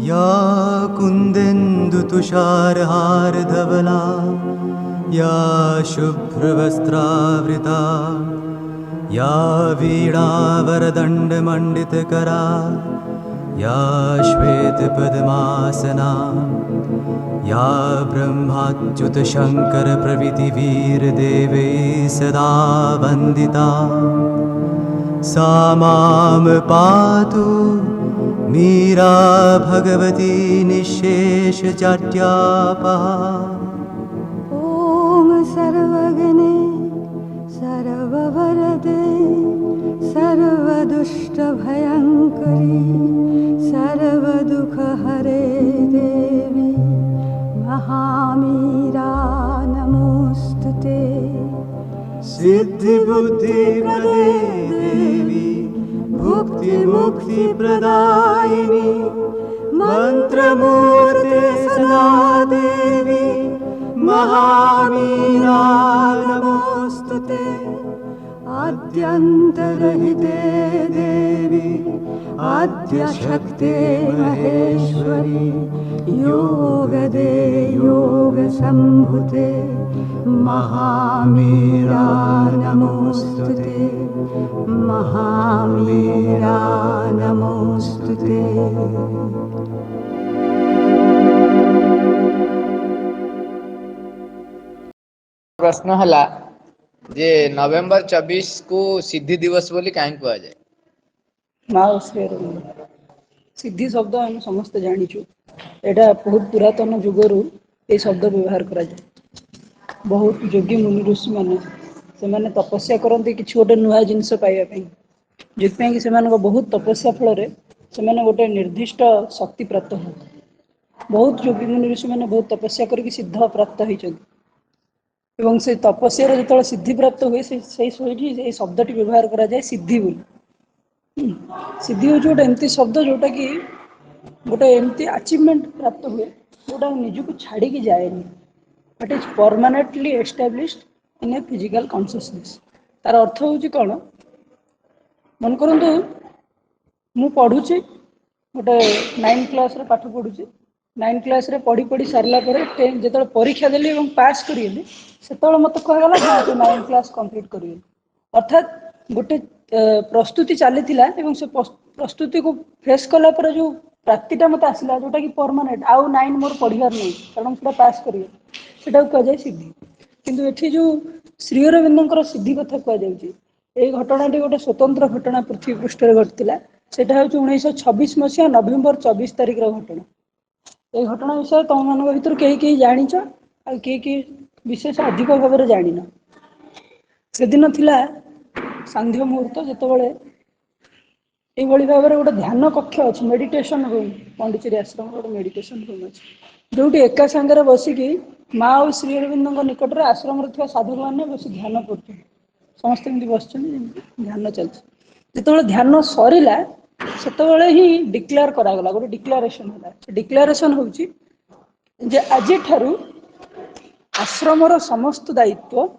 या कुन्देन्दुतुषारहारधवला या शुभ्रवस्त्रावृता या वीणावरदण्डमण्डितकरा या श्वेतपद्मासना या ब्रह्माच्युतशङ्करप्रभृतिवीरदेवैः सदा वन्दिता सा मां पातु मीरा भगवती निःशेषजाड्यापहा। ॐ सर्वगणे सर्ववरदे सर्वदुष्टभयङ्करी सर्वदुःखहरे देवी महामीरा नमोऽस्तुते। सिद्धिबुद्धिप्रदे देवी भुक्तिमुक्तिप्रदायिनी मन्त्रमूर्ते सदा देवी महामीरा नमोऽस्तुते। आद्यन्तरहिते देवी आद्यशक्ते महेश्वरी योगदे योगसम्भुते महामीरा नमोऽस्तुते महामीरा नमोऽस्तुते। प्रश्न हला जे नवेम्बर 24 को सिद्धि दिवस बोली कहीं कह जाए। माँ सिद्धि शब्द आम समस्त जाचु एटा बहुत पुरातन जुगरु ये शब्द व्यवहार करा जाए। बहुत योगी मुनि ऋषि मैंने से तपस्या करते कि गोटे नुआ जिनस पाइबापी जितने कि बहुत तपस्या फल से गोटे निर्दिष्ट शक्ति प्राप्त हो। बहुत योगी मुनि ऋषि मैंने बहुत तपस्या करके सिद्ध प्राप्त होती एवं से तपस्या जो सिद्धि प्राप्त हुए से शब्दटी व्यवहार करा जाए सिद्धि बोली। सिद्धि हूँ गोटे एमती शब्द जोटा कि गोटे एमती अचीवमेंट प्राप्त हुए जोटा निजक छाड़ी जाएनि but is permanently established in a physical consciousness. तार अर्थ हूँ कौन मन करंतु मु पढ़ुची गोटे 9th क्लास रे पाठ पढ़ुची 9th क्लास रे पढ़ी पढ़ी सारला परे जो परीक्षा देली और पास करी से मत कहगला 9th क्लास कंप्लीट करी अर्थात गोटे प्रस्तुति चली से प्रस्तुति को फेस कला पर जो प्राप्तिटा मत आसला जोटा कि परमानेंट आउ 9 मोर पढ़ार नहीं कारण से पास करेंगे सेटा कहुए सिद्धि। किंतु एठी जो श्री अरविंदर सिद्धि कथा कहुच्छी ये घटनाटी गोटे स्वतंत्र घटना पृथ्वी पृष्ठ घटता सेटा हूँ 1926 मसीहा नवेम्बर 24 तारिख घटना। ये घटना विषय तुम मान भर कहीं जाच आई विशेष अधिक भाव में जान से दिन थिला सांध्य मुहूर्त जितेबाला ये भाव में गोटे ध्यान कक्ष अच्छी मेडिटेशन रूम पंडिचेरी आश्रम गोटे मेडिटेशन रूम अच्छी जो एका सांगे बसिकी माँ और श्री अरविंद निकट में आश्रम साधक मैंने बस ध्यान कर समस्त बस ध्यान चलती जो ध्यान सरला से ही डिक्लेयर करागला गोटे डिक्लेरेशन है डिक्लेरेशन हूँ आज ठारू आश्रमर समस्त दायित्व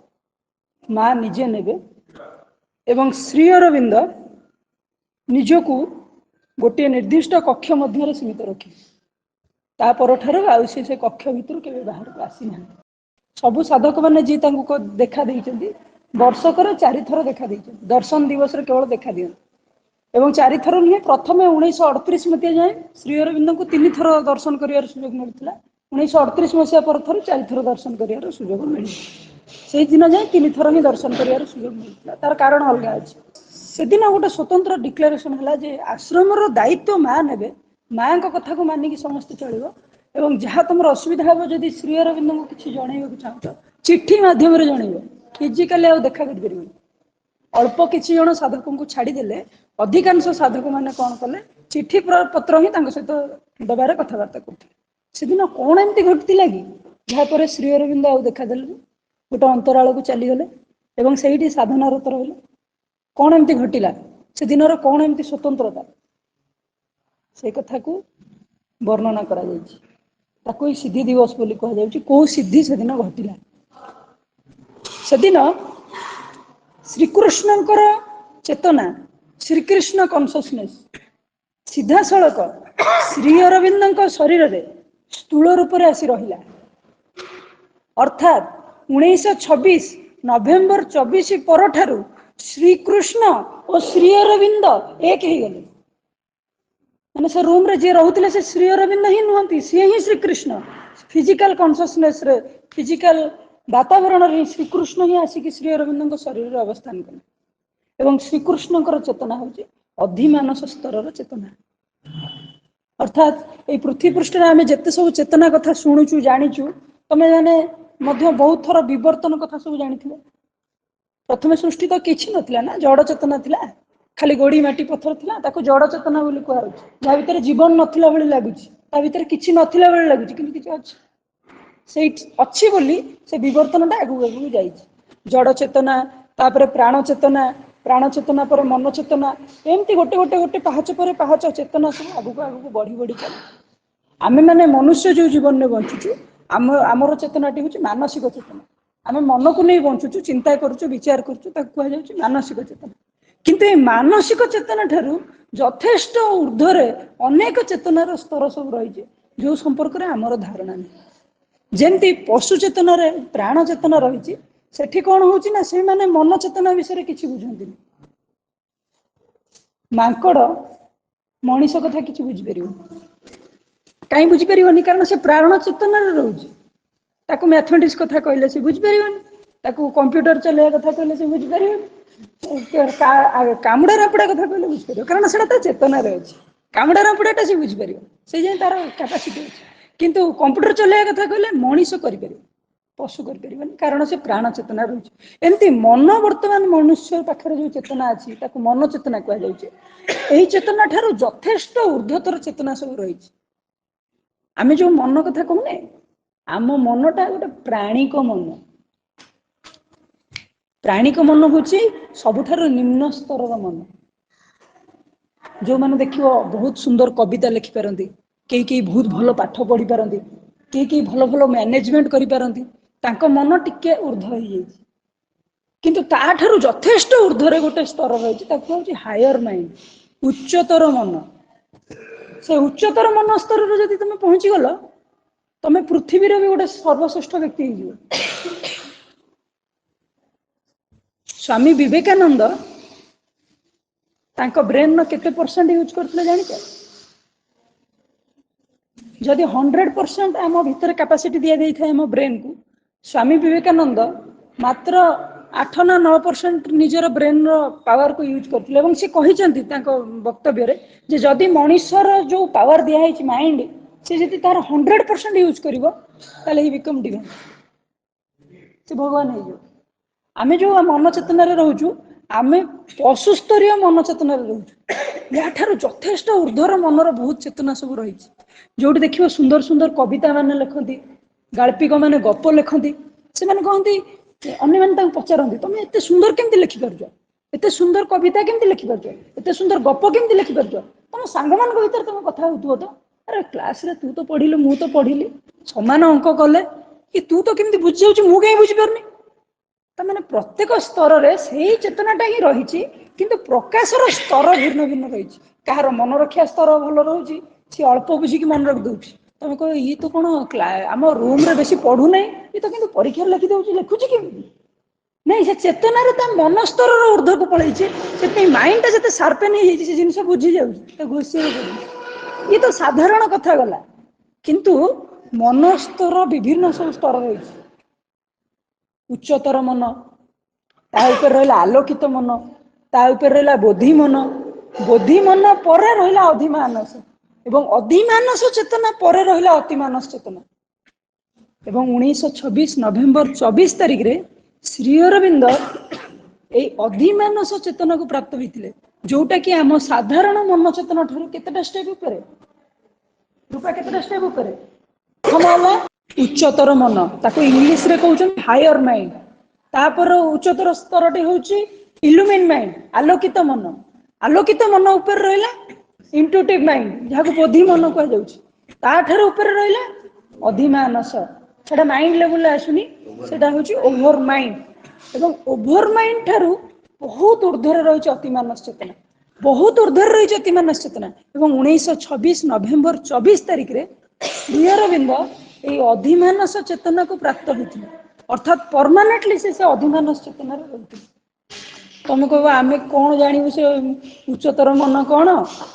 माँ निजे नेबे एवं श्री अरविंद निजकू गोटे निर्दिष्ट कक्ष मध्य सीमित रखे तापर से कक्ष भितर के बाहर को आसी ना सबू साधक मैंने जी देखा देते वर्षकर 4 थर देखा देते दर्शन दिवस केवल देखा दिखते एवं 4 थर नुहे प्रथम 1938 मसीहा जाए श्री अरविंद को 3 थर दर्शन कर सुजोग मिलता 1938 मसीहा पर 4 थर दर्शन कर सुजोग मिले से दिन जाए 3 थर ही दर्शन कर सुजोग मिलता तार कारण अलग अच्छे से दिन गोटे स्वतंत्र डिक्लेरेशन है आश्रम दायित्व माँ ने माँ कथा को मानिकी समस्त चलो एवं जहाँ तुम असुविधा हो जब श्री अरविंद को किसी जनइबा चाहत चिट्ठी मध्यम जनइब फिजिकाली आउ देखा कर अल्प किसी जन साधक को छाड़देले अधिकांश साधक मैंने कौन कले चिट्ठी पत्र ही सहित दबार कथबार्ता करते से दिन कौन एमती घटला कि जहाँपर श्री अरविंद आउ देखादेले गोटे अंतराल को चलीगले एवं से साधनारत रही कौन एमती घटला से दिन कौन एमती स्वतंत्रता से कथा को वर्णना करा जाए सिद्धि दिवस बोली कह जाए कौ सिद्धि से दिन घटला से दिन श्रीकृष्णकर चेतना श्रीकृष्ण कॉन्शियसनेस सीधा सड़क श्री अरविंद शरीर में स्थूल रूप से आसी रहिला अर्थात 1926 नवेम्बर 24 पर ठारू श्रीकृष्ण और श्री अरविंद एक ही गले माने से रूम रे जे रहउतिले से श्री अरविंद ही नुहंती से ही श्रीकृष्ण फिजिकल कॉन्शियसनेस रे फिजिकल वातावरण रे श्रीकृष्ण ही आसी कि श्री अरविंद शरीर रे अवस्थान कले एवं श्रीकृष्ण चेतना हूँ अधिमानस स्तर चेतना अर्थात ये पृथ्वी पृष्ठ आम जिते सब चेतना कथा शुणुचु जाचु तमें मैंने बहुत थर विवर्तन कथा सब जानी प्रथम सृष्टि तो किसी नथिला ना जड़ चेतना थिला खाली गोड़ी माटी पत्थर थिला ताको जड़ चेतना बोली कहु जहाँ भितर जीवन नथिला भली लगुच ता भितर किछि नथिला भली लगुच किंतु किछि अछि से अच्छी बोली से विवर्तनटा आगु आगु जाइछि जड़ चेतना तापर प्राण चेतना पर मन चेतना एमती गोटे गोटे गोटे पहाच पर पहाच चेतना सब आगु आगु बढ़ी बढ़ी चले आमे माने मनुष्य जो जीवन में बंचुचु आमर चेतनाटी हूँ मानसिक चेतना आम मन को नहीं बंचुचु चिंता करुचु विचार करुचु कह मानसिक चेतना किंतु ये मानसिक चेतना ठारू यथेष्ट ऊर्ध्वरे अनेक चेतनार स्तर सब रही जो संपर्क में आमर धारणा नहीं जमती पशु चेतन प्राण चेतना रही सेठी कौन होची ना से माने मन चेतना विषय किसी बुझंती मांकड़ मनीष कथा किसी बुझीपर कहीं बुझीपर कारण से प्राण चेतना रोचे ताकू मैथमेटिक्स कथा कहले से बुझीपर ताकू कंप्यूटर चलैया कथा कहले से बुझीपर कामुड़ा रापड़ा कथा कहले बुझीपर कारण से चेतना अच्छे कामुड़ा रापड़ाटा से बुझीपर से जाए तार कैपेसिटी अच्छे किंतु कंप्यूटर चलैया कथा कहले मनीष करें पशु कर कारण से प्राण चेतना रही एमती मन वर्तमान मनुष्य पाखे जो चेतना अच्छी मन चेतना कहुई चेतना ठारू यथेष्ट ऊर्ध्वतर चेतना सब रही आम जो मन कथा कहूने आम मनटा गोटे प्राणिक मन हूँ सबुठार निम्न स्तर मन जो मैंने देख बहुत सुंदर कविता लिखिपारती कई बहुत भल पाठ पढ़ी पारती कई भल भल मैनेजमेंट करी तांको मन टिके ऊर्ध्व हो जाए किंतु ताठारू यथेष्ट ऊर्ध्वरे गोटे स्तर रही हायर माइंड उच्चतर मन से उच्चतर मन स्तर जदि तुम पहुंची गल तुम पृथ्वी भी गोटे सर्वश्रेष्ठ व्यक्ति हो स्वामी विवेकानंद तांको ब्रेन नो केते परसेंट यूज करते जानिच जदि 100% आम भीतर कैपेसिटी दिया गई था आम ब्रेन को स्वामी विवेकानंद मात्र 8 ना 9% निजर ब्रेन रो पावर को यूज करते से कहते वक्तव्य जे जदि मनुष्यर जो पावर दिखाई माइंड से जदि तार 100% यूज कर ही बिकम डिवाइन से भगवान हो आमे जो मन चेतना रोचु आमे पशु स्तरीय मन चेतना रोचु या यथेष्ट ऊर्ध्वर मनर बहुत चेतना सब रही जो देखिए सुंदर सुंदर कविता माने लिखती गाल्पिक मैंने गप लिखती से मैंने कहती अन्य मैंने पचारती तुम एत सुंदर केमती लिखिपार एत सुंदर कविता केमती लिखिपार एत सुंदर गप केमती लिखिपार तुम सांग मान भर तुम कथा हो तो अरे क्लास रे तू तो पढ़िलु मु तो पढ़िली समान अंक कले कि तू तो केमती बुझी जाऊँ मु कहीं बुझीपारनी मैंने प्रत्येक स्तर में से चेतनाटा ही रही किंतु प्रकाशर स्तर भिन्न भिन्न रही कहार मन रखा स्तर भल रोचे सी अल्प बुझिकी मन रखी दूसरी तुम कह ये तो कौन आम रूम रे बेसी पढ़ू ना ये तो किंतु परीक्षा लिखी दे लिखुची कि नहीं से चेतनार मन स्तर ऊर्ध्व को पलैई से माइंड जिते सार्पेन हो जिन बुझी जाऊँ घोषी ये तो साधारण कथा गला किंतु मन स्तर विभिन्न सब स्तर रही उच्चतर मन ताऊपर रहा आलोकित मन ताऊपर रहा बोधि मन पर रहा अधिमानस एवं अधिमानस चेतना पर रहा अतिमानस चेतना एवं 1926 नवेम्बर 24 तारिख रे श्री अरविंद ए अधिमानस चेतना को प्राप्त होते जोटा कि आम साधारण मन चेतना ठारू केतेटा स्टेप उपरे रूपा केतेटा स्टेप उपरे प्रथम उच्चतर मन ताको इंग्लिश रे कहउछन हायर माइंड तापर उच्चतर स्तरटी होची इल्यूमिन माइंड आलोकित मन ऊपर रहला इंट्यूटिव माइंड जहां को बोधि मन कह जाउची ता ठार ऊपर रहला अधिमानस सेटा माइंड लेवल आसुनी सेटा होची ओभर माइंड एवं ओभर माइंड ठारू बहुत ऊर्ध्वर रही अतिमानस चेतना बहुत ऊर्ध्वर रही अतिमानस चेतना। एवं 1926 नवेम्बर 24 तारिख रे श्री अरविंद ये अधिमानस चेतना को प्राप्त होते अर्थात परमानेंटली से अधिमानस चेतना रहते। तुम कह आम कौन जानू से उच्चतर मन कौन,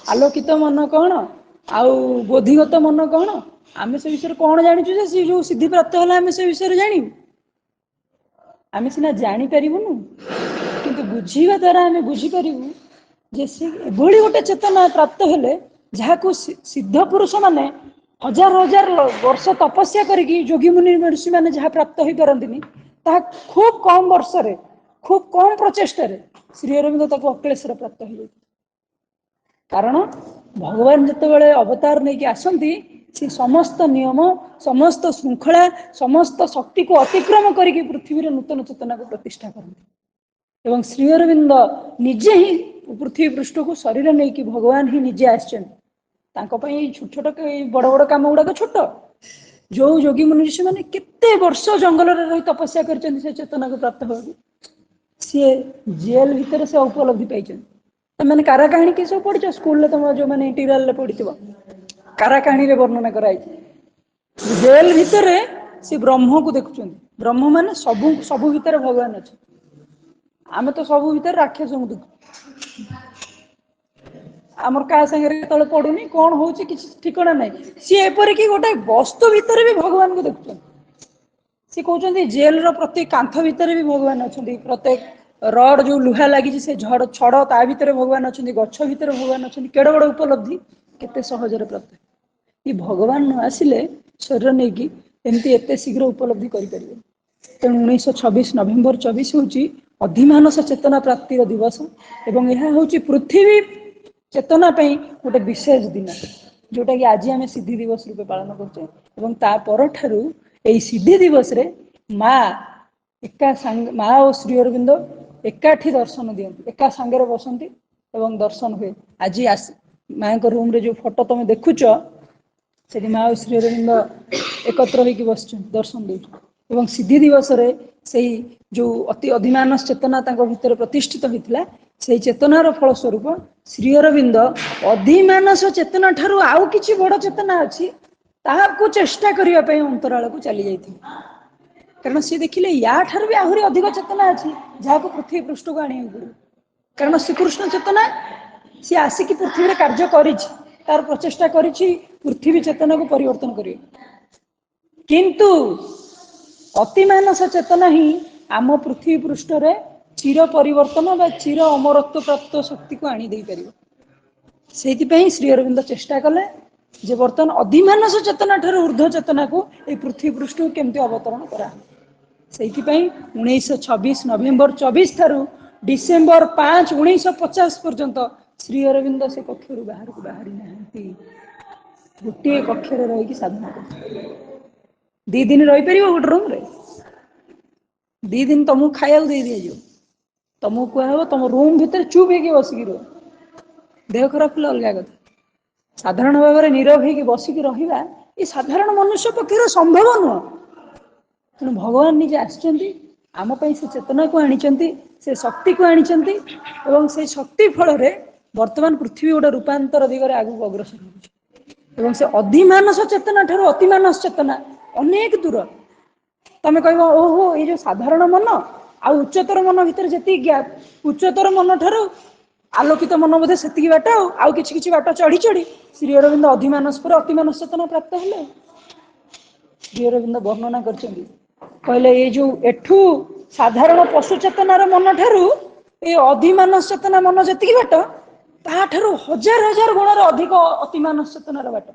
आलोकित मन कौन, आउ बोधिगत मन कौन, आम से विषय कौन जाचु से जो सिद्धि प्राप्त है आम से विषय जानू। आम सीना जापरूँ किंतु बुझा द्वारा आम बुझीपर जे सी एभली गोटे चेतना प्राप्त हेले जहाँ सिद्ध पुरुष माने हजार हजार वर्ष तपस्या करी जोगी मुनि ऋषि मैंने जहाँ प्राप्त हो पारती खूब कम वर्ष रे खूब कम प्रचेष्टा श्री अरविंद ताको अक्लेश्वर प्राप्त हो। कारण भगवान जिते अवतार नहीं आसती सी समस्त नियम समस्त श्रृंखला समस्त शक्ति को अतिक्रम करके पृथ्वी रे नूतन चेतना को प्रतिष्ठा करते। एवं श्री अरविंद निजे ही पृथ्वी पृष्ठ को शरीर नहीं कि भगवान ही निजे आसछन छोट छोट बड़ बड़ कम गुड़ाक छोट जो योगी मुनि ऋषि मैंने केते वर्ष जंगल रही तपस्या कर चेतना को प्राप्त हो सी जेल भितर से उपलब्धि पाई। मैंने कारा कहानी किस पढ़ी स्कूल तुम जो मैंने इंटीरियल पढ़ी कारा कहानी वर्णना कराई जेल भितर से ब्रह्म को देखुं ब्रह्म माने सबू सबू भितर भगवान अच्छे आम तो सबू भितर राक्षस को देखु आमर क्या संगे तले पड़ूनी कौन हो ठिकना ना सी एपरिक गोटे वस्तु भितर भी भगवान को देखुं सी कहते जेल प्रत्येक कांथ भितर भी भगवान अच्छा प्रत्येक रड जो लुहा लगी से झड़ छड़ ता भीतर भगवान अच्छा गछ भितर भगवान अच्छा केड़े बड़ उपलब्धि केते सहजरे प्राप्त ये भगवान न आसिले शरीर नहीं कि एमती एते शीघ्र उपलब्धि करें। तेणु 1926 नवेम्बर 24 हूँ अधिमानस चेतना प्राप्तिर दिवस एवं यह हूँ पृथ्वी चेतना गोटे विशेष दिन जोटा कि आज आम सिद्धि दिवस रूपे पालन कर सिद्धि दिवस रे माँ एका माँ और श्री अरविंद एकाठी दर्शन दियंती एका सांगे बसंती एवं दर्शन हुए। आज माँ को रूम रे जो फोटो तुम देखुच से माँ और श्री अरविंद एकत्र होकर बस दर्शन दे एवं सिद्धि दिवस रे से जो अति अधिमानस चेतना भितर प्रतिष्ठित होता से चेतनार फलस्वरूप श्री अरविंद अधिमानस चेतना ठारू आउ किछि बड़ चेतना अच्छी ताहाको चेष्टा करने अंतराल को चली जाती कारण सी देखिले या ठार भी आहरी अधिक चेतना अच्छी जहाँ को पृथ्वी पृष्ठ को आने पड़े कारण श्रीकृष्ण चेतना सी आसिक पृथ्वी रे कार्य करी तार प्रचेष्टा करी पृथ्वी चेतना को परिवर्तन करिए किंतु अतिमानस चेतना ही आम पृथ्वी पृष्ठ रे चिर परिवर्तन व चिर अमरत्व प्राप्त शक्ति को आनी दे पारिबो सेति श्री अरविंद चेष्टा कले जे बर्तमान अधिमानस चेतना ठार ऊर्ध्व चेतना को ए पृथ्वी पृष्ठ को केमती अवतरण करा सेति 1926 नवेम्बर 24 ठारू डिसेम्बर 5 1950 पर्यंत श्री अरविंद से कक्ष बाहर को बाहरी ना गोटे कक्ष रही साधना कर 2 दिन रही पार गोटे रूम रे 2 दिन तुमको खाया दे दिज्व तुमको कहब तुम रूम भितर चुप हो बसिक रो देह खराब है अलग कथा साधारण भाव में नीरव हो बसिक रहा ये साधारण मनुष्य पक्षर संभव नुह तेणु भगवान निजे आम से चेतना को आनी से शक्ति को आनी से शक्ति फल वर्तमान पृथ्वी गोटे रूपांतर दिगरे आगू अग्रसर हो से अधिमानस चेतना ठार अतिमानस चेतना अनेक दूर तमें कह ओहो ये जो साधारण मन आ उच्चतर मन भीतर जी गैप उच्चतर मन ठार आलोकित मन बोधे से बाट आउ कि बाट चढ़ी चढ़ी श्री अरविंद अधिमानस पर अतिमानस चेतना प्राप्त हेले श्री अरविंद वर्णना कहले ये जो एठू साधारण पशु चेतनार मन ठारू ये अधिमानस चेतना मन जी बाट ताठारू हजार हजार गुणर अधिक अतिमानस चेतनार बाट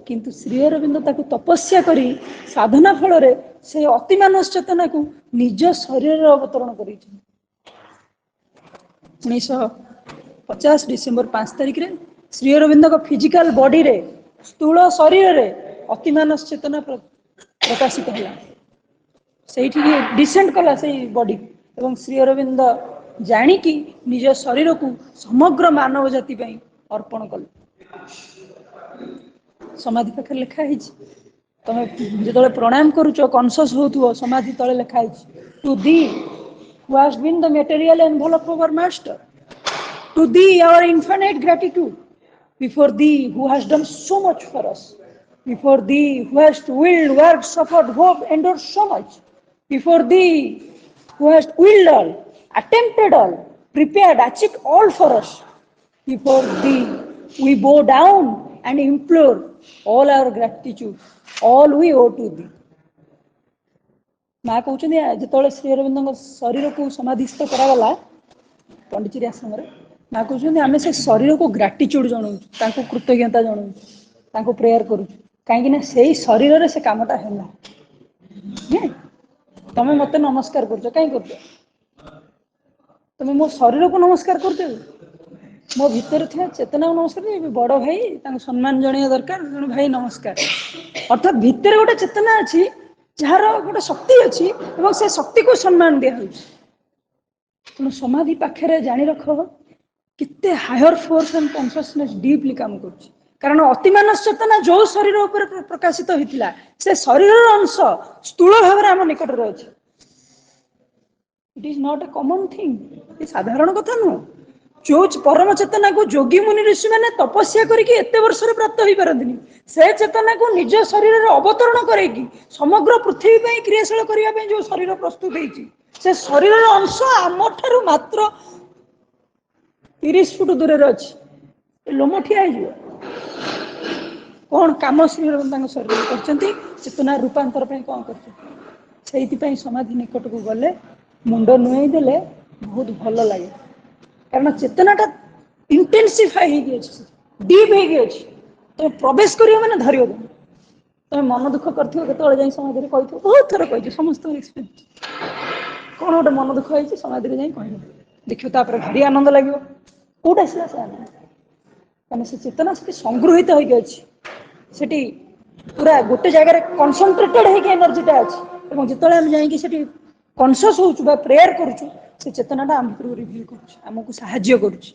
किंतु श्री अरविंद ताकू तपस्या करी साधना फल से अतिमानस चेतना को निज शरीर अवतरण कर 1950 डिसेम्बर 5 तारिख रे श्री अरविंद को फिजिकल बॉडी रे स्थूल शरीर रे अतिमानस चेतना प्रकाशित है से डिसेंट कला से बॉडी एवं श्री अरविंद जानिकी निज शरीर को समग्र मानव जाति अर्पण कले समाधि पाखे लिखाई तुम जो प्रणाम करुच कॉन्शियस हो समाधि तले लिखाई to thee who has been the material envelope of our master To thee, our infinite gratitude. Before thee, who has done so much for us. Before thee, who has willed, worked, suffered, hoped, endured so much. Before thee, who has willed all, attempted all, prepared, achieved all for us. Before thee, we bow down and implore all our gratitude, all we owe to thee. ମା କହୁଛନ୍ତି ଯେତେବେଳେ ଶ୍ରୀ ଅରବିନ୍ଦଙ୍କ ଶରୀରକୁ ସମାଧିସ୍ଥ କରାଗଲା ପଣ୍ଡିଚେରୀ ଆଶ୍ରମରେ, ମା କହୁଛନ୍ତି ଆମେ ସେ ଶରୀରକୁ ଗ୍ରାଟିଚ୍ୟୁଡ୍ ଜଣାଉଛୁ, ତାଙ୍କୁ କୃତଜ୍ଞତା ଜଣାଉଛୁ, ତାଙ୍କୁ ପ୍ରେୟାର କରୁଛୁ, କାହିଁକି ନା ସେଇ ଶରୀରରେ ସେ କାମଟା ହେଲା। ତମେ ମତେ ନମସ୍କାର କରୁଛ, କାହିଁ କରୁଛ? ତମେ ମୋ ଶରୀରକୁ ନମସ୍କାର କରୁଛ, ମୋ ଭିତରେ ଥିବା ଚେତନାକୁ ନମସ୍କାର। ବଡ ଭାଇ ତାଙ୍କୁ ସମ୍ମାନ ଜଣାଇବା ଦରକାର, ତେଣୁ ଭାଇ ନମସ୍କାର। ଅର୍ଥାତ୍ ଭିତରେ ଗୋଟେ ଚେତନା ଅଛି ଯାହାର ଗୋଟେ ଶକ୍ତି ଅଛି ଏବଂ ସେ ଶକ୍ତିକୁ ସମ୍ମାନ ଦିଆହଉଛି। ତେଣୁ ସମାଧି ପାଖରେ ଜାଣି ରଖ କେତେ higher force and consciousness deeply କାମ କରୁଛି। କାରଣ ଅତିମାନସ ଚେତନା ଯୋଉ ଶରୀର ଉପରେ ପ୍ରକାଶିତ ହୋଇଥିଲା ସେ ଶରୀରର ଅଂଶ ସ୍ଥୂଳ ଭାବରେ ଆମ ନିକଟରେ ଅଛି। It is not a common thing, ଏ ସାଧାରଣ କଥା ନୁହଁ। ଯୋଉ ପରମ ଚେତନାକୁ ଯୋଗୀ ମୁନି ଋଷି ମାନେ ତପସ୍ୟା କରିକି ଏତେ ବର୍ଷରେ ପ୍ରାପ୍ତ ହେଇପାରନ୍ତିନି, ସେ ଚେତନାକୁ ନିଜ ଶରୀରରେ ଅବତରଣ କରେଇକି ସମଗ୍ର ପୃଥିବୀ ପାଇଁ କ୍ରିୟାଶୀଳ କରିବା ପାଇଁ ଯୋଉ ଶରୀର ପ୍ରସ୍ତୁତ ହେଇଛି, ସେ ଶରୀରର ଅଂଶ ଆମଠାରୁ ମାତ୍ର 30 ଫୁଟ ଦୂରରେ ଅଛି। ଲୋମ ଠିଆ ହେଇଯିବ। କଣ କାମ ଶ୍ରୀ ଅରବିନ୍ଦ ତାଙ୍କ ଶରୀରରେ କରିଛନ୍ତି, ଚେତନା ରୂପାନ୍ତର ପାଇଁ କଣ କରିଛନ୍ତି। ସେଇଥିପାଇଁ ସମାଧି ନିକଟକୁ ଗଲେ ମୁଣ୍ଡ ନୁଆଇ ଦେଲେ ବହୁତ ଭଲ ଲାଗେ। କାରଣ ଚେତନାଟା ଇଣ୍ଟେନ୍ସିଫାଇ ହେଇକି ଅଛି, ଡିପ୍ ହେଇକି ଅଛି। ତମେ ପ୍ରବେଶ କରିବ ମାନେ ଧରିବ ତମେ। ତମେ ମନ ଦୁଃଖ କରିଥିବ କେତେବେଳେ ଯାଇ ସମାଧିରେ କହିଥିବ, ବହୁତ ଥର କହିଛି, ସମସ୍ତଙ୍କ ଏକ୍ସପିରିଏନ୍ସ। କଣ ଗୋଟେ ମନ ଦୁଃଖ ହେଇଛି ସମାଧିରେ ଯାଇ କହିବ, ଦେଖିବ ତାପରେ ଭାରି ଆନନ୍ଦ ଲାଗିବ। କୋଉଟା ଆସିଲା ସେ ଆନନ୍ଦ? କାରଣ ସେ ଚେତନା ସେଠି ସଂଗୃହିତ ହେଇକି ଅଛି, ସେଠି ପୁରା ଗୋଟେ ଜାଗାରେ କନସେନ୍ଟ୍ରେଟେଡ୍ ହେଇକି ଏନର୍ଜିଟା ଅଛି। ଏବଂ ଯେତେବେଳେ ଆମେ ଯାଇକି ସେଠି କନସିୟସ୍ ହଉଛୁ ବା ପ୍ରେୟାର କରୁଛୁ, ସେ ଚେତନାଟା ଆମ ଭିତରକୁ ରିଭିଲ୍ କରୁଛି, ଆମକୁ ସାହାଯ୍ୟ କରୁଛି।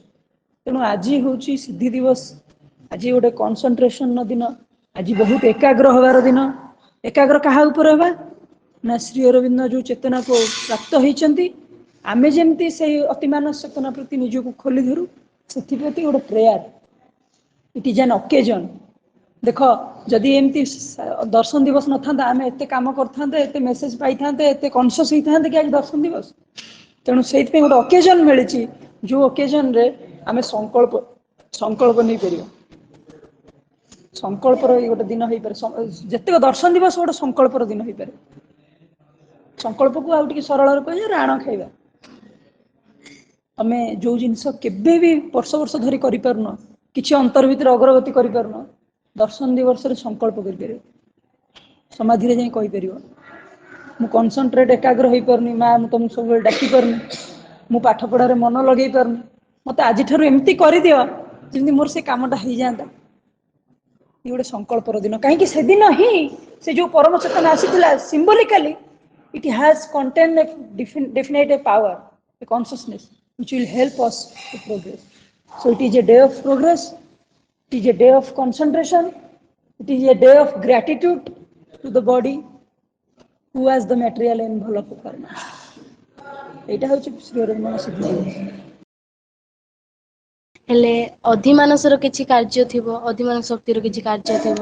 ତେଣୁ ଆଜି ହଉଛି ସିଦ୍ଧି ଦିବସ, ଆଜି ଗୋଟେ କନସେନ୍ଟ୍ରେସନର ଦିନ, ଆଜି ବହୁତ ଏକାଗ୍ର ହବାର ଦିନ। ଏକାଗ୍ର କାହା ଉପରେ ହେବା ନା ଶ୍ରୀ ଅରବିନ୍ଦ ଯୋଉ ଚେତନାକୁ ପ୍ରାପ୍ତ ହେଇଛନ୍ତି, ଆମେ ଯେମିତି ସେଇ ଅତିମାନସ ଚେତନା ପ୍ରତି ନିଜକୁ ଖୋଲି ଧରୁ, ସେଥିପ୍ରତି ଗୋଟେ prayer. It is an occasion. ଦେଖ ଯଦି ଏମିତି ଦର୍ଶନ ଦିବସ ନଥାନ୍ତା, ଆମେ ଏତେ କାମ କରିଥାନ୍ତେ, ଏତେ ମେସେଜ ପାଇଥାନ୍ତେ, ଏତେ କନସିୟସ୍ ହେଇଥାନ୍ତେ କି ଆଜି ଦର୍ଶନ ଦିବସ। ତେଣୁ ସେଇଥିପାଇଁ ଗୋଟେ ଅକେଜନ ମିଳିଛି, ଯୋଉ ଅକେଜନରେ ଆମେ ସଂକଳ୍ପ ନେଇପାରିବା। ସଂକଳ୍ପର ଏଇ ଗୋଟେ ଦିନ ହେଇପାରେ, ଯେତେକ ଦର୍ଶନ ଦିବସ ଗୋଟେ ସଂକଳ୍ପର ଦିନ ହେଇପାରେ। ସଂକଳ୍ପକୁ ଆଉ ଟିକେ ସରଳରେ କହିବା, ରାଣ ଖାଇବା। ତମେ ଯୋଉ ଜିନିଷ କେବେ ବି ବର୍ଷ ବର୍ଷ ଧରି କରିପାରୁନ, କିଛି ଅନ୍ତର ଭିତରେ ଅଗ୍ରଗତି କରିପାରୁନ, ଦର୍ଶନ ଦିବସରେ ସଂକଳ୍ପ କରିପାରିବ। ସମାଧିରେ ଯାଇ କହିପାରିବ, ମୁଁ କନସେନ୍ଟ୍ରେଟ୍ ଏକାଗ୍ର ହେଇପାରୁନି ମା, ମୁଁ ତମକୁ ସବୁବେଳେ ଡାକି ପାରୁନି, ମୁଁ ପାଠ ପଢାରେ ମନ ଲଗେଇ ପାରୁନି, ମତେ ଆଜିଠାରୁ ଏମିତି କରିଦିଅ ଯେମିତି ମୋର ସେ କାମଟା ହେଇଯାଆନ୍ତା। ଇଏ ଗୋଟେ ସଂକଳ୍ପର ଦିନ, କାହିଁକି ସେଦିନ ହିଁ ସେ ଯୋଉ ପରମ ଚେତନା ଆସିଥିଲା ସିମ୍ବଲିକାଲି, it has contained a definite power, a consciousness which will help us to progress. So it is a day of progress, it is a day of concentration, it is a day of gratitude to the body who has the material envelope of karma. ଏଇଟା ହଉଛି ଶ୍ରୀ ଅରବିନ୍ଦଙ୍କ ସିଦ୍ଧି ଦିବସ। ହେଲେ ଅଧିମାନସର କିଛି କାର୍ଯ୍ୟ ଥିବ, ଅଧିମାନସ ଶକ୍ତିର କିଛି କାର୍ଯ୍ୟ ଥିବ।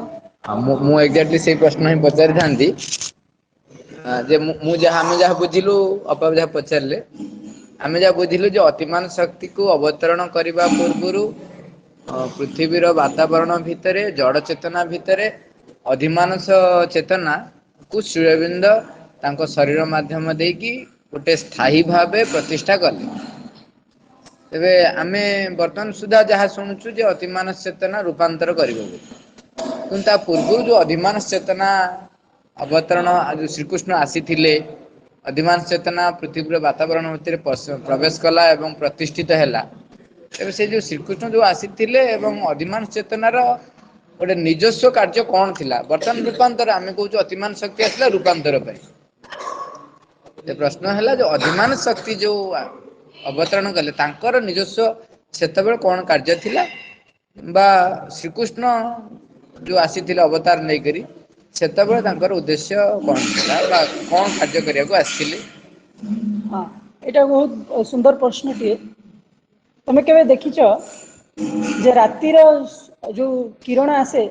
ମୁଁ ଏକ୍ଜାକ୍ଟଲି ସେଇ ପ୍ରଶ୍ନ ହିଁ ପଚାରିଥାନ୍ତି ଯେ ମୁଁ ଯାହା ଆମେ ଯାହା ବୁଝିଲୁ, ଅପା ଯାହା ପଚାରିଲେ, ଆମେ ଯାହା ବୁଝିଲୁ ଯେ ଅତିମାନ ଶକ୍ତିକୁ ଅବତରଣ କରିବା ପୂର୍ବରୁ ପୃଥିବୀର ବାତାବରଣ ଭିତରେ, ଜଡ଼ ଚେତନା ଭିତରେ ଅଧିମାନସ ଚେତନା କୁ ଶ୍ରୀ ଅରବିନ୍ଦ ତାଙ୍କ ଶରୀର ମାଧ୍ୟମ ଦେଇକି ଗୋଟେ ସ୍ଥାୟୀ ଭାବେ ପ୍ରତିଷ୍ଠା କଲେ। ତେବେ ଆମେ ବର୍ତ୍ତମାନ ସୁଦ୍ଧା ଯାହା ଶୁଣୁଛୁ ଯେ ଅତିମାନସ ଚେତନା ରୂପାନ୍ତର କରିବ ବୋଲି, କିନ୍ତୁ ତା ପୂର୍ବରୁ ଯୋଉ ଅଧିମାନସ ଚେତନା ଅବତରଣ, ଯୋଉ ଶ୍ରୀକୃଷ୍ଣ ଆସିଥିଲେ, ଅଧିମାନସ ଚେତନା ପୃଥିବୀର ବାତାବରଣ ଭିତରେ ପ୍ରବେଶ କଲା ଏବଂ ପ୍ରତିଷ୍ଠିତ ହେଲା। ତେବେ ସେ ଯୋଉ ଶ୍ରୀକୃଷ୍ଣ ଯୋଉ ଆସିଥିଲେ ଏବଂ ଅଧିମାନସ ଚେତନାର ଗୋଟେ ନିଜସ୍ୱ କାର୍ଯ୍ୟ କଣ ଥିଲା? ବର୍ତ୍ତମାନ ରୂପାନ୍ତର, ଆମେ କହୁଛୁ ଅତିମାନ ଶକ୍ତି ଆସିଲା ରୂପାନ୍ତର ପାଇଁ। ପ୍ରଶ୍ନ ହେଲା ଯେ ଅଧିମାନସ ଶକ୍ତି ଯୋଉ ଅବତରଣ କଲେ, ତାଙ୍କର ନିଜସ୍ୱ ସେତେବେଳେ କଣ କାର୍ଯ୍ୟ ଥିଲା, ବା ଶ୍ରୀକୃଷ୍ଣ ଯୋଉ ଆସିଥିଲେ ଅବତାର ନେଇକରି, ସେତେବେଳେ ତାଙ୍କର ଉଦ୍ଦେଶ୍ୟ କଣ ଥିଲା ବା କଣ କାର୍ଯ୍ୟ କରିବାକୁ ଆସିଥିଲେ? ହଁ, ଏଇଟା ବହୁତ ସୁନ୍ଦର ପ୍ରଶ୍ନଟିଏ। ତମେ କେବେ ଦେଖିଛ ଯେ ରାତିର ଯୋଉ କିରଣ ଆସେ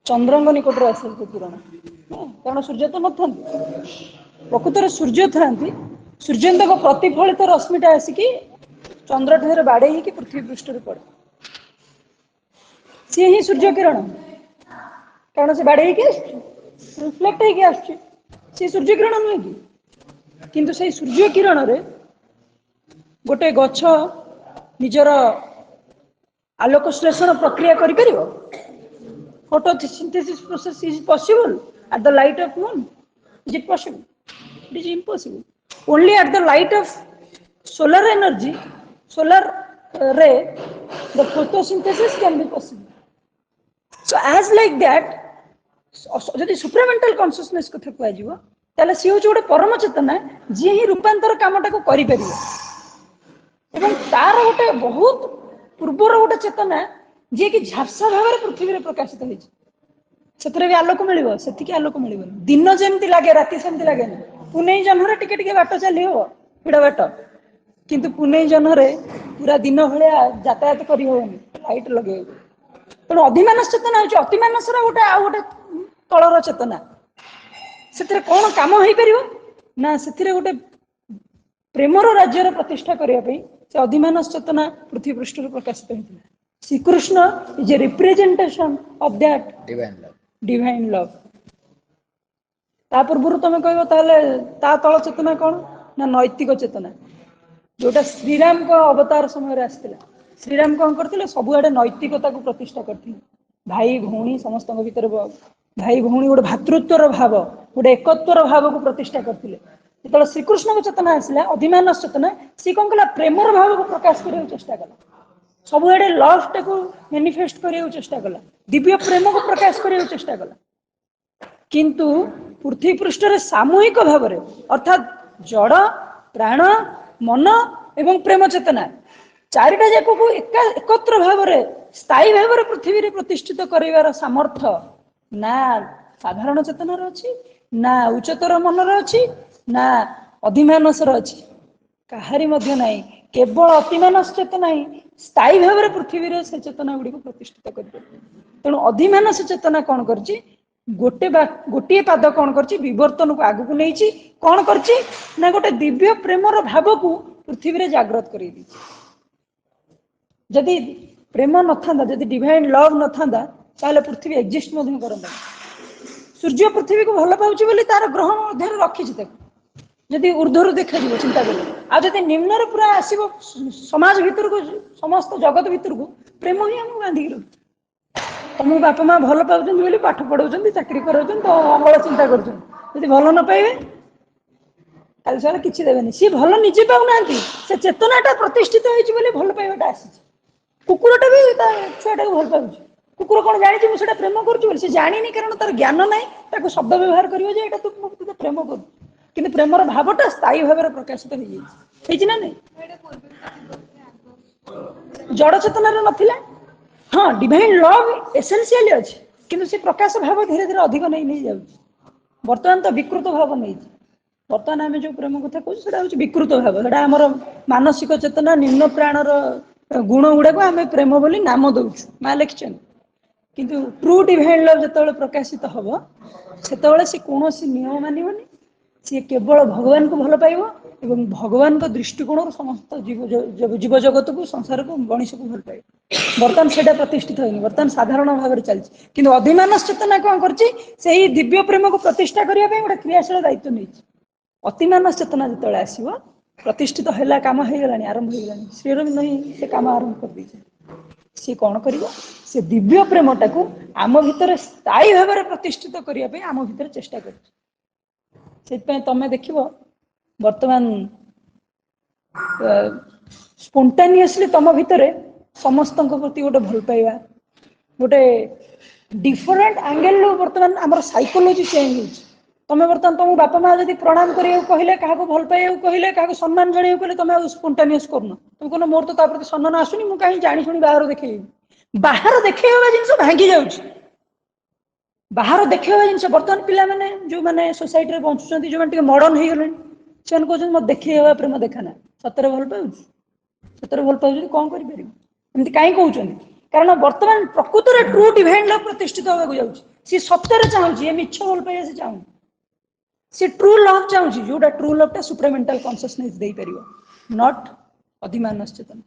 ଚନ୍ଦ୍ରଙ୍କ ନିକଟରୁ ଆସେ ସେ କିରଣ, କାରଣ ସୂର୍ଯ୍ୟ ତ ନଥାନ୍ତି, ପ୍ରକୃତରେ ସୂର୍ଯ୍ୟ ଥାନ୍ତି, ସୂର୍ଯ୍ୟଙ୍କ ପ୍ରତିଫଳିତ ରଶ୍ମିଟା ଆସିକି ଚନ୍ଦ୍ର ଠାରେ ବାଡେଇ ହେଇକି ପୃଥିବୀ ପୃଷ୍ଠରେ ପଡେ। ସିଏ ହିଁ ସୂର୍ଯ୍ୟ କିରଣ, କାରଣ ସେ ବାଡେଇ ହେଇକି ଆସୁଛି, ରିଫ୍ଲେକ୍ଟ ହେଇକି ଆସୁଛି, ସେ ସୂର୍ଯ୍ୟ କିରଣ ନୁହେଁ କି? କିନ୍ତୁ ସେଇ ସୂର୍ଯ୍ୟ କିରଣରେ ଗୋଟେ ଗଛ ନିଜର ଆଲୋକ ଶ୍ଳେଷଣ ପ୍ରକ୍ରିୟା କରିପାରିବ? Photosynthesis process is possible at the light of moon. Is it possible? It is impossible. Only at the light of solar energy, solar ray, the photosynthesis can be possible. So as like that, ଯଦି ସୁପ୍ରାମେଣ୍ଟାଲ consciousness କଥା କୁହାଯିବ ତାହେଲେ ସିଏ ହେଉଛି ଗୋଟେ ପରମ ଚେତନା ଯିଏ ହିଁ ରୂପାନ୍ତର କାମଟାକୁ କରିପାରିବ। ଏବଂ ତାର ଗୋଟେ ବହୁତ ପୂର୍ବର ଗୋଟେ ଚେତନା ଯିଏକି ଝାପ୍ସା ଭାବରେ ପୃଥିବୀରେ ପ୍ରକାଶିତ ହେଇଛି। ସେଥିରେ ବି ଆଲୋକ ମିଳିବ, ସେତିକି ଆଲୋକ ମିଳିବନି। ଦିନ ଯେମିତି ଲାଗେ ରାତି ସେମିତି ଲାଗେନି। ପୁନେଇ ଜହ୍ନରେ ଟିକେ ଟିକେ ବାଟ ଚାଲି ହବ, ଭିଡ ବାଟ, କିନ୍ତୁ ପୁନେଇ ଜହ୍ନରେ ପୁରା ଦିନ ଭଳିଆ ଯାତାୟାତ କରି ହବନି, ଲାଇଟ ଲଗେଇବ। ତେଣୁ ଅଧିମାନସ ଚେତନା ହେଉଛି ଅତିମାନସର ଗୋଟେ ଆଉ ଗୋଟେ ତଳର ଚେତନା। ସେଥିରେ କଣ କାମ ହେଇପାରିବ ନା, ସେଥିରେ ଗୋଟେ ପ୍ରେମର ରାଜ୍ୟର ପ୍ରତିଷ୍ଠା କରିବା ପାଇଁ ସେ ଅଧିମାନସ ଚେତନା ପୃଥିବୀ ପୃଷ୍ଠରେ ପ୍ରକାଶିତ ହେଇଥିଲା। Shrikrishna is a representation of that divine love. ତା ପୂର୍ବରୁ ତମେ କହିବ ତାହେଲେ ତା ତଳ ଚେତନା କଣ ନା ନୈତିକ ଚେତନା, ଯୋଉଟା ଶ୍ରୀରାମଙ୍କ ଅବତାର ସମୟରେ ଆସିଥିଲା। ଶ୍ରୀରାମ କଣ କରିଥିଲେ? ସବୁଆଡେ ନୈତିକତାକୁ ପ୍ରତିଷ୍ଠା କରିଥିଲେ। ଭାଇ ଭଉଣୀ ସମସ୍ତଙ୍କ ଭିତରେ ଭାଇ ଭଉଣୀ ଗୋଟେ ଭାତୃତ୍ୱର ଭାବ, ଗୋଟେ ଏକତ୍ୱର ଭାବକୁ ପ୍ରତିଷ୍ଠା କରିଥିଲେ। ଯେତେବେଳେ ଶ୍ରୀକୃଷ୍ଣଙ୍କ ଚେତନା ଆସିଲା, ଅଧିମାନସ ଚେତନା, ସିଏ କଣ କଲା? ପ୍ରେମର ଭାବକୁ ପ୍ରକାଶ କରିବାକୁ ଚେଷ୍ଟା କଲା। ସବୁଆଡେ ଲଭ୍ ଟାକୁ ମ୍ୟାନିଫେଷ୍ଟ କରିବାକୁ ଚେଷ୍ଟା କଲା, ଦିବ୍ୟ ପ୍ରେମକୁ ପ୍ରକାଶ କରିବାକୁ ଚେଷ୍ଟା କଲା। କିନ୍ତୁ ପୃଥିବୀ ପୃଷ୍ଠରେ ସାମୂହିକ ଭାବରେ, ଅର୍ଥାତ୍ ଜଡ, ପ୍ରାଣ, ମନ ଏବଂ ପ୍ରେମ ଚେତନା ଚାରିଟା ଯାକକୁ ଏକତ୍ର ଭାବରେ ସ୍ଥାୟୀ ଭାବରେ ପୃଥିବୀରେ ପ୍ରତିଷ୍ଠିତ କରିବାର ସାମର୍ଥ୍ୟ ନା ସାଧାରଣ ଚେତନାର ଅଛି, ନା ଉଚ୍ଚତର ମନର ଅଛି, ନା ଅଧିମାନସର ଅଛି, କାହାରି ମଧ୍ୟ ନାହିଁ। କେବଳ ଅତିମାନସ ଚେତନା ହିଁ ସ୍ଥାୟୀ ଭାବରେ ପୃଥିବୀରେ ସେ ଚେତନା ଗୁଡିକୁ ପ୍ରତିଷ୍ଠିତ କରିପାରିବ। ତେଣୁ ଅଧିମାନସ ଚେତନା କଣ କରିଛି? ଗୋଟିଏ ପାଦ କଣ କରିଛି? ବିବର୍ତ୍ତନକୁ ଆଗକୁ ନେଇଛି। କଣ କରିଛି ନା ଗୋଟେ ଦିବ୍ୟ ପ୍ରେମର ଭାବକୁ ପୃଥିବୀରେ ଜାଗ୍ରତ କରେଇ ଦେଇଛି। ଯଦି ପ୍ରେମ ନଥାନ୍ତା, ଯଦି ଡିଭାଇନ ଲଭ ନଥାନ୍ତା, ତାହେଲେ ପୃଥିବୀ ଏକ୍ଜିଷ୍ଟ ମଧ୍ୟ କରନ୍ତା। ସୂର୍ଯ୍ୟ ପୃଥିବୀକୁ ଭଲ ପାଉଛି ବୋଲି ତାର ଗ୍ରହ ମଧ୍ୟରେ ରଖିଛି ତାକୁ, ଯଦି ଉର୍ଦ୍ଧ୍ୱରୁ ଦେଖାଯିବ ଚିନ୍ତା କରିବ। ଆଉ ଯଦି ନିମ୍ନରେ ପୁରା ଆସିବ ସମାଜ ଭିତରକୁ, ସମସ୍ତ ଜଗତ ଭିତରକୁ, ପ୍ରେମ ହିଁ ଆମକୁ ବାନ୍ଧିକି ରଖୁଛି। ତମକୁ ବାପା ମା ଭଲ ପାଉଛନ୍ତି ବୋଲି ପାଠ ପଢାଉଛନ୍ତି, ଚାକିରି କରାଉଛନ୍ତି, ତ ଅମଳ ଚିନ୍ତା କରୁଛନ୍ତି। ଯଦି ଭଲ ନ ପାଇବେ କାଲି ସକାଳେ କିଛି ଦେବେନି। ସିଏ ଭଲ ନିଜେ ପାଉନାହାନ୍ତି, ସେ ଚେତନାଟା ପ୍ରତିଷ୍ଠିତ ହେଇଛି ବୋଲି ଭଲ ପାଇବାଟା ଆସିଛି। କୁକୁରଟା ବି ତା ଛୁଆଟାକୁ ଭଲ ପାଉଛି। କୁକୁର କଣ ଜାଣିଛି ମୁଁ ସେଟା ପ୍ରେମ କରୁଛି ବୋଲି? ସେ ଜାଣିନି, କାରଣ ତାର ଜ୍ଞାନ ନାହିଁ। ତାକୁ ଶବ୍ଦ ବ୍ୟବହାର କରିବ ଯେ ଏଇଟା ତୁ ପ୍ରେମ କରୁଛୁ, କିନ୍ତୁ ପ୍ରେମର ଭାବଟା ସ୍ଥାୟୀ ଭାବରେ ପ୍ରକାଶିତ ହେଇଯାଇଛି। ହେଇଛି ନା ନାଇଁ? ଜଡ ଚେତନାରେ ନଥିଲା। ହଁ, ଡିଭାଇନ ଲଭ ଏସେନ୍ସିଆଲି ଅଛି, କିନ୍ତୁ ସେ ପ୍ରକାଶ ଭାବ ଧୀରେ ଧୀରେ ଅଧିକ ନେଇ ଯାଉଛି। ବର୍ତ୍ତମାନ ତ ବିକୃତ ଭାବ ନେଇଛି। ବର୍ତ୍ତମାନ ଆମେ ଯୋଉ ପ୍ରେମ କଥା କହୁଛୁ ସେଟା ହଉଛି ବିକୃତ ଭାବ। ସେଟା ଆମର ମାନସିକ ଚେତନା, ନିମ୍ନ ପ୍ରାଣର ଗୁଣ ଗୁଡାକୁ ଆମେ ପ୍ରେମ ବୋଲି ନାମ ଦଉଛୁ, ମା ଲେଖିଛନ୍ତି। କିନ୍ତୁ ଟ୍ରୁ ଡିଭାଇନ ଲଭ ଯେତେବେଳେ ପ୍ରକାଶିତ ହବ, ସେତେବେଳେ ସେ କୌଣସି ନିୟମ ମାନିବନି। ସିଏ କେବଳ ଭଗବାନଙ୍କୁ ଭଲ ପାଇବ ଏବଂ ଭଗବାନଙ୍କ ଦୃଷ୍ଟିକୋଣରୁ ସମସ୍ତ ଜୀବ ଜଗତକୁ, ସଂସାରକୁ, ମଣିଷକୁ ଭଲ ପାଇବ। ବର୍ତ୍ତମାନ ସେଇଟା ପ୍ରତିଷ୍ଠିତ ହେଇନି, ବର୍ତ୍ତମାନ ସାଧାରଣ ଭାବରେ ଚାଲିଛି। କିନ୍ତୁ ଅଧିମାନସ ଚେତନା କଣ କରିଛି? ସେଇ ଦିବ୍ୟ ପ୍ରେମକୁ ପ୍ରତିଷ୍ଠା କରିବା ପାଇଁ ଗୋଟେ କ୍ରିୟାଶୀଳ ଦାୟିତ୍ୱ ନେଇଛି। ଅତିମାନସ ଚେତନା ଯେତେବେଳେ ଆସିବ, ପ୍ରତିଷ୍ଠିତ ହେଲା, କାମ ହେଇଗଲାଣି, ଆରମ୍ଭ ହେଇଗଲାଣି, ଶ୍ରୀଅରବିନ୍ଦ ହିଁ ସେ କାମ ଆରମ୍ଭ କରିଦେଇଛି। ସିଏ କଣ କରିବ? ସେ ଦିବ୍ୟ ପ୍ରେମଟାକୁ ଆମ ଭିତରେ ସ୍ଥାୟୀ ଭାବରେ ପ୍ରତିଷ୍ଠିତ କରିବା ପାଇଁ ଆମ ଭିତରେ ଚେଷ୍ଟା କରୁଛି। ସେଥିପାଇଁ ତମେ ଦେଖିବ ବର୍ତ୍ତମାନ ସ୍ପୋଣ୍ଟାନିୟସଲି ତମ ଭିତରେ ସମସ୍ତଙ୍କ ପ୍ରତି ଗୋଟେ ଭଲ ପାଇବା, ଗୋଟେ ଡିଫରେଣ୍ଟ ଆଙ୍ଗେଲରୁ ବର୍ତ୍ତମାନ ଆମର ସାଇକୋଲୋଜି ଚେଞ୍ଜ ହେଉଛି। ତମେ ବର୍ତ୍ତମାନ ତମ ବାପା ମା ଯଦି ପ୍ରଣାମ କରିବାକୁ କହିଲେ, କାହାକୁ ଭଲ ପାଇବାକୁ କହିଲେ, କାହାକୁ ସମ୍ମାନ ଜଣାଇବାକୁ କହିଲେ, ତମେ ଆଉ ସ୍ପୋଣ୍ଟାନିୟସ କରୁନ। ତମେ କହୁନ ମୋର ତ ତା ପ୍ରତି ସମ୍ମାନ ଆସୁନି, ମୁଁ କାହିଁ ଜାଣି ଶୁଣି ବାହାର ଦେଖେଇବି। ବାହାର ଦେଖେଇବା ଜିନିଷ ଭାଙ୍ଗି ଯାଉଛି। ବାହାର ଦେଖେଇବା ଜିନିଷ ବର୍ତ୍ତମାନ ପିଲାମାନେ ଯୋଉମାନେ ସୋସାଇଟିରେ ବଞ୍ଚୁଛନ୍ତି, ଯୋଉମାନେ ଟିକେ ମଡର୍ଣ୍ଣ ହେଇଗଲେଣି, ସେମାନେ କହୁଛନ୍ତି ମତେ ଦେଖେଇ ହେବା ପ୍ରେମ ଦେଖାନା। ସତରେ ଭଲ ପାଉଛି? सतरे भल पाउछन्ति कोन करि परिबे एमति काई कहउछन्ति कारण वर्तमान प्रकृत रे ट्रू डिवाइन लव प्रतिष्ठित होबा जाउछि सी सत्यर चाहूछि ए मिछ भल पाइया से चाहू सी ट्रू लव चाहूछि जोटा ट्रू लव टा सुप्रामेंटल कॉन्शियसनेस देई परिबो नॉट अधिमानस चेतन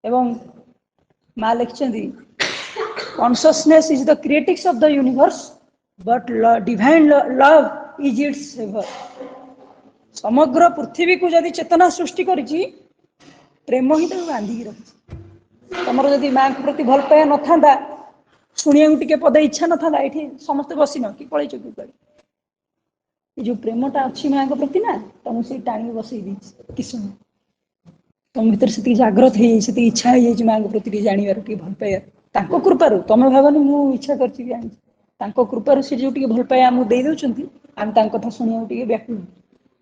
एवं मा लिखछन्ति consciousness is the creatrix of the universe but divine love is its saviour समग्र पृथ्वी को जदि चेतना सृष्टि करिछि प्रेम ही तो बांधिकी रखिछि तमर जदि मां के प्रति भल पाया न थांदा सुनिया टिके पद इच्छा न थांदा एठी समस्त बसिन कि पळैछ कि पळे जो प्रेमटा अछि मां के प्रति ना तुम से टाणी बसई दी किस तुम भीतर से जागृत है से इच्छा है मां के प्रति जानिबार कि भल पाया तांको कृपारु तुम भावनी मु इच्छा करछि कि तांको कृपारु से जो टिके भल पाया हम दे दउछन्ति हम तांको कथा सुनिया टिके व्याकुल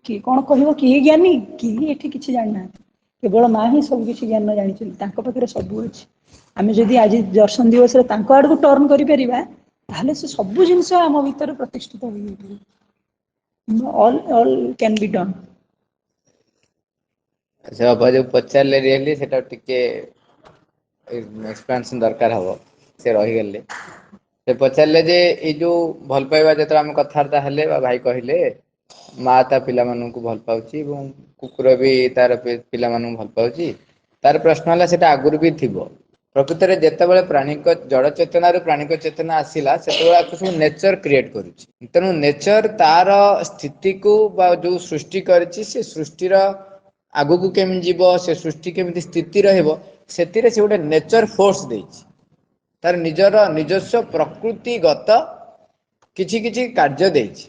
कि कौन कह किए ज्ञानी किए एठी किछि जानना केवल माँ ही सब किछि ज्ञान जानी पाखे सब अच्छी आम जदि आज दर्शन दिवस आड़ को टर्न कर से सब जिनस आम भीतर प्रतिष्ठित हो ऑल कैन बी डन अच्छा अब जो पचारे रियली सेटा टिके एक्सपेंशन दरकार हम से रही गले से पचारे जे ये जो भल पाइबा जो आम कथबार्ता हेले भाई कहले माँ ता पिला मानू भल पाउची कुकुर भी तार पिला मानू भल पाउची तार प्रश्न है सेटा आगुरी भी थिबो प्रकृत में जितेबाला प्राणिक जड़ चेतना प्राणिक चेतना आसला से नेचर क्रिएट करुच्ची तेणु नेचर तार स्थिति को जो सृष्टि करिछि से सृष्टिर आगु को केमी जीव से सृष्टि केमी स्थिति रहिबो सेतिरे से गोटे नेचर फोर्स देछि तार निजर निजस्व प्रकृतिगत किछि किछि कार्य देछि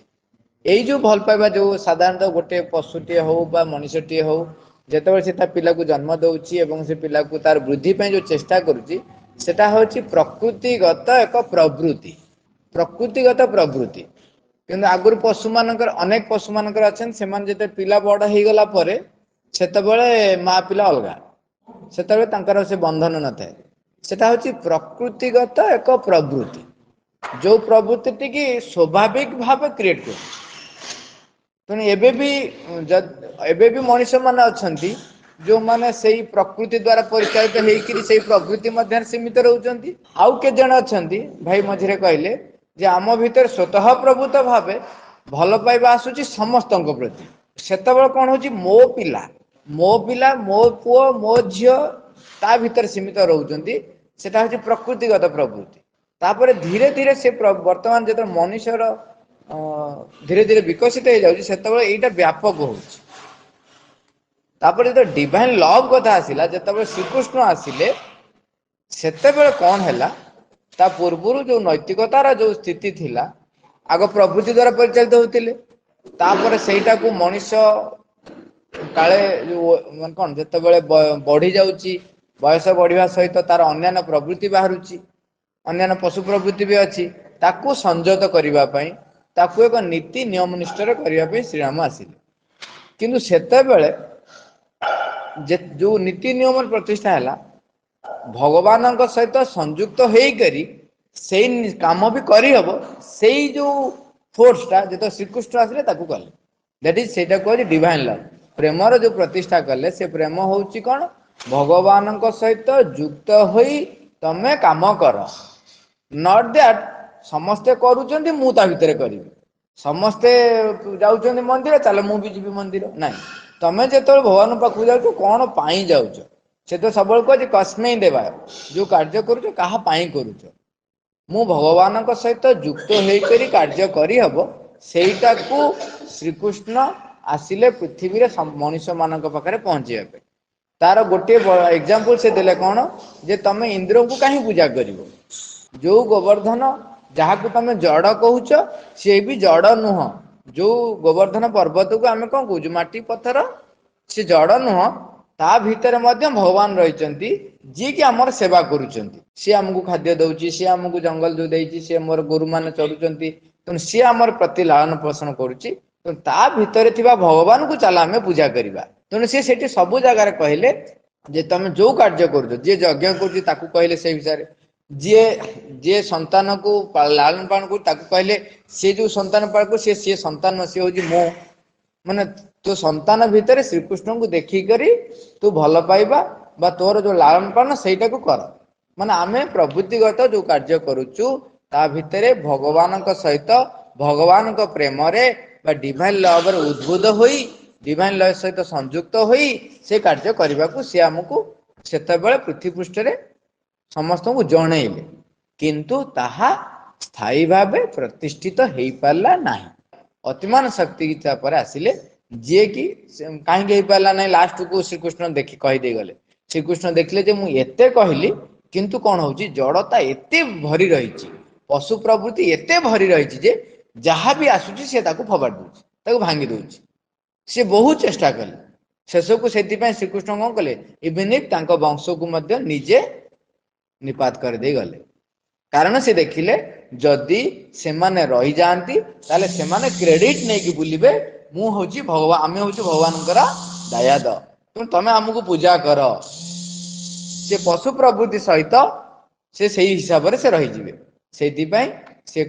यही जो भल पाइबा जो साधारणतः गोटे पशुटे हो बा मनुष्यटे हो जितेबाला से पिला को जन्म दउछि एवं से पिला को तार वृद्धि जो चेष्टा करुच्ची सेटा होछि प्रकृतिगत एक प्रकृतिगत प्रवृत्ति किंतु आगुर पशु मानकर अनेक पशु मानकर अछन सेमान जेते पिला बड़ हो गला परे सेतेबेले माँ पिला अलगा सेतेबेले तांकर से बंधन न थाए सेटा होछि प्रकृतिगत एक प्रवृत्ति जो प्रवृत्ति की स्वाभाविक भाव क्रिएट कर तेणु एबे भी मनुष्य माने अछंती जो माने सही प्रकृति द्वारा परिचालित होकर से प्रकृति मध्य सीमित रहउचंती आउ के जण अछंती भाई मझिरे कहले जे आम भीतर स्वतः प्रभुत भावे भल पाइबा आसुची समस्तଙ୍କ प्रति सेतेबेले कोन होची मो पिला मो पुओ मो झियो ता भीतर सीमित रहउचंती सेटा होची प्रकृतिगत प्रवृत्ति तापर धीरे धीरे से वर्तमान जो मनुष्यर धीरे धीरे विकसित हो जाउची सेतेबेले एटा व्यापक होउची तापर जो डिवाइन लव कथा आसिला जेतेबेले श्रीकृष्ण आसिले सेतेबेले कौन हैला ता पूर्वरु जो नैतिकतार जो स्थिति थिला आग प्रवृत्ति द्वारा परिचालित होतिले तापर सेटा को मनुष्य काले जो कौन जेतेबेले बढ़ी जाउची बयस बढ़िया सहित तार अन्यान्य प्रवृत्ति बाहरुची अन्यान्य पशु प्रवृत्ति भी अच्छी ताकू संयत करिबा पई ताकू एक नीति नियम निष्ठर करिबा पई श्री राम आसिले किंतु सेतेबेले जो नीति नियम प्रतिष्ठा हैला भगवान सहित संयुक्त होइकरी से काम भी करी हबो से जो फोर्सटा जो श्रीकृष्ण आसिले ताकू कले दैट इज सेटा कहै डिवाइन लव प्रेमर जो प्रतिष्ठा कले से प्रेम होउची कोन भगवान सहित युक्त होई तमे काम कर नॉट दैट समस्ते करूचंती मु ता भितरे करिवि समस्ते जाउचंती मंदिर चलो मु भी जीवी मंदिर नहीं तमे जेतोल भगवान पाखु जाउचो कोन पाई जाउचो से तो सबल को जे कस्मै देबा जो कार्य करूचो कहा पाई करूचो मु भगवान सहित युक्त होई करी कार्य करी हबो सेटा को श्रीकृष्ण आसिले पृथ्वी रे मनुष्य मानक पाखरे पहुंचिया पे तार गोटे एग्जांपल से देले कौन जे तमे इंद्र को कहीं पूजा करिवो जो गोवर्धन जहाँ को तमे जड़ कहूच सी भी जड़ नुह जो गोवर्धन पर्वत को आम कौन कहूँ माटी पत्थर से जड़ नुह ता भीतर मध्य भगवान रही जी कि आमर सेवा करुचंती सी आमको खाद्य दउची सी आमको जंगल जो देइची सी मोर गोरु मान चलुचंती तेणु सी आमर प्रति लालन पोषण करुची ता भीतर थिबा भगवान को चला आम पूजा करिबा तेणु सी सेठी सब जगार कहले जे तमे जो कार्य करुच जे यज्ञ करुची ताकू कहले से विषय जे संतान को लालन पालन को ताकू कहले से जो संतान पाल को से संतान से होजी मो माने तो संतान भीतर श्रीकृष्ण को देखी करी तू भल पाइबा बा तोर जो लालन पालन ସେଇଟା को कर माने आमे प्रवृत्तिगत जो कार्य करूचु ता भितरे भगवान सहित भगवान प्रेम रे बा डिवाइन लव रे उद्बुद्ध होई डिवाइन लव सहित संयुक्त होई से कार्य करने को सी आमको सेते बेले पृथ्वी पृष्ठ रे समस्त को जणैले किंतु ताहा स्थायी भाव प्रतिष्ठित हो पारा ना अतिमान शक्ति पर आसिले जी कि कहीं हो पारा ना लास्ट को श्रीकृष्ण देखी कहीदे गले श्रीकृष्ण देखले जे मुझे कहली किंतु कौन हो जड़ता एत भरी रही पशु प्रवृत्ति एत भरी रही जे जहाँ भी आसूची सी फोपाड़ दूसरी भांगी दूसरी सी बहुत चेष्टा कले शेष को से श्रीकृष्ण कौन कले इवन इफ वंश को निजे निपात कर दे गले कारण से देखिले जदि से माने रही जाती ताले से माने क्रेडिट नहीं कि बुलिबे मु होची भगवान आमे होची भगवान करा दयाद तुम तमे हमको पूजा कर से पशु प्रवृत्ति सहित से सही हिसाब से रही जिवे सेति पई से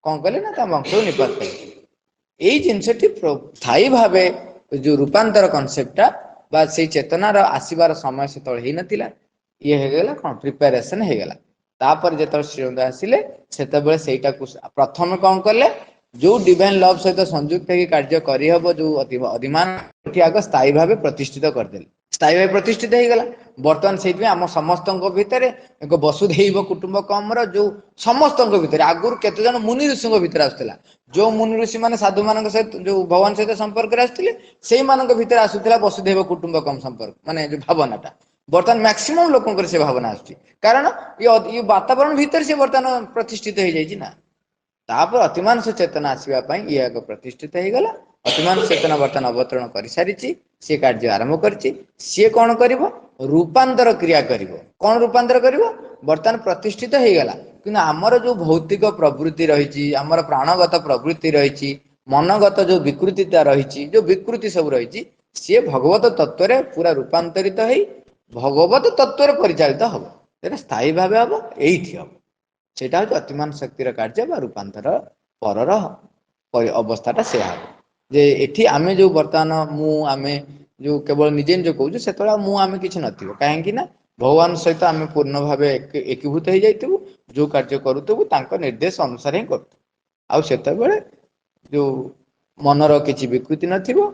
कौन कले ना ता वंश निपात कर यही जिनसटी स्थायी भावे जो रूपांतर कॉन्सेप्टटा बा से चेतनार आसीबार समय से तळ हे नथिला ये हेगला कौन प्रिपेरेशन हेगला तापर जेत श्रीमंत आसिले सेतबेले सेटा को प्रथम कौन कले जो डिवाइन लव सहित संयुक्त होकर कार्य करहब जो अधिमान आग स्थायी भाव प्रतिष्ठित करदे स्थायी भाव प्रतिष्ठित हो गला बर्तमान से आम समस्त भितर एक वसुधैव कुटुंबकम जो समस्त भितर आगुरी केते जन मुनि ऋषि भितर आसुला जो मुनि ऋषि माने साधु मान सहित जो भगवान सहित संपर्क आसुले से भितर आसुला वसुधैव कुटुंबकम संपर्क माने जो भावनाटा बर्तमान मैक्सिमम लोक से भावना आसुची कारण ये वातावरण भितर से बर्तमान प्रतिष्ठित हो जाइए ना तापर अतिमान चेतना आसवाई ये आग प्रतिष्ठित हो गला अतिमान चेतना बर्तमान अवतरण कर सारी सी कार्य आरंभ कर कौन कर रूपांतर क्रिया कर कौन रूपांतर कर बर्तमान प्रतिष्ठित हो गला कि आमर जो भौतिक प्रवृत्ति रही आमर प्राणगत प्रवृत्ति रही मनगत जो विकृतिता रही जो विकृति सब रही सी भगवत तत्व पूरा रूपांतरित हो भगवत तत्व परिचालित हम स्थायी भाव हम यही हम सेटा हूँ अतिमान शक्तिर कार्य बा रूपांतर परर अवस्थाटा से हम जे एठी आमे जो बर्तमान मु आमे जो केवल निजे निजे कहूँ से आमे किसी नथिबो कहीं ना भगवान सहित आमे पूर्ण भाव एकीभूत हो जाइतबु जो कार्य करूतबु तांको निर्देश अनुसार ही करतु आउ सेतबेले जो मनर किछि विकृति नथिबो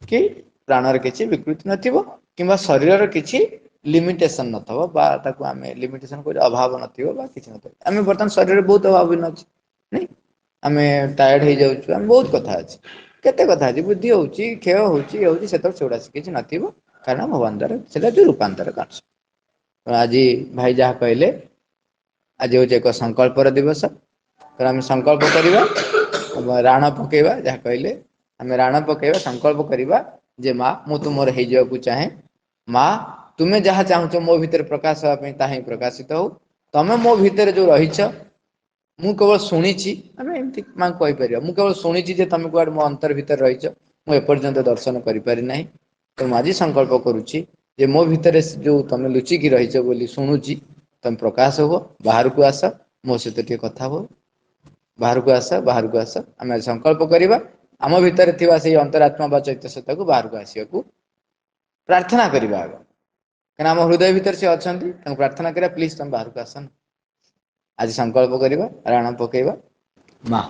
कि प्राणर किछि विकृति नथिबो किंबा शरीरर किछि लिमिटेशन नथबो बा ताकू आमे लिमिटेशन को अभाव नथिबो बा किछि नथबो आमे बर्तमान शरीर बहुत अभाव न अछि नहीं आमे टायर्ड हो जाउछु आमे बहुत कथा अछि केते कथा अछि बुद्धि होउची क्षय होउची होउची सेतर छोड़ा किछि नथिबो कारण भगवान द्वारा सेटा जो रूपांतर काछ आज भाई जहाँ कहले आज हूँ एक संकल्पर दिवस तो आम संकल्प करवा राण पकेवा जहाँ कहले आम राण पकेवा संकल्प करवा जे माँ मु तुमर हो चाहे माँ तुम्हें जहाँ चाहूच मो भीतर प्रकाश हाँपाई ताही प्रकाशित हो तमें मो भीतर जो रहीच मु केवल शुणी आम एमती माँ कहीपर मु केवल शुणी तुम कौन मो अंतर भीतर रहीच मुपर्यंत दर्शन करें तो मुझे संकल्प करुच्ची जे मो भीतर जो तुम लुचिकी रहीच बोली शुणुची तुम प्रकाश हो बाहर को आस मो सहित टे कथा हो बाहर को आस आम संकल्प करवा आम भीतर थिबा से अंतरात्मा बा चैत्य सत्ता को बाहर को आसिया को प्रार्थना करवा आग कहीं आम हृदय भीतर से अच्छा प्रार्थना करा प्लीज तुम बाहर को आसन आज संकल्प करवा राण पकेवा माँ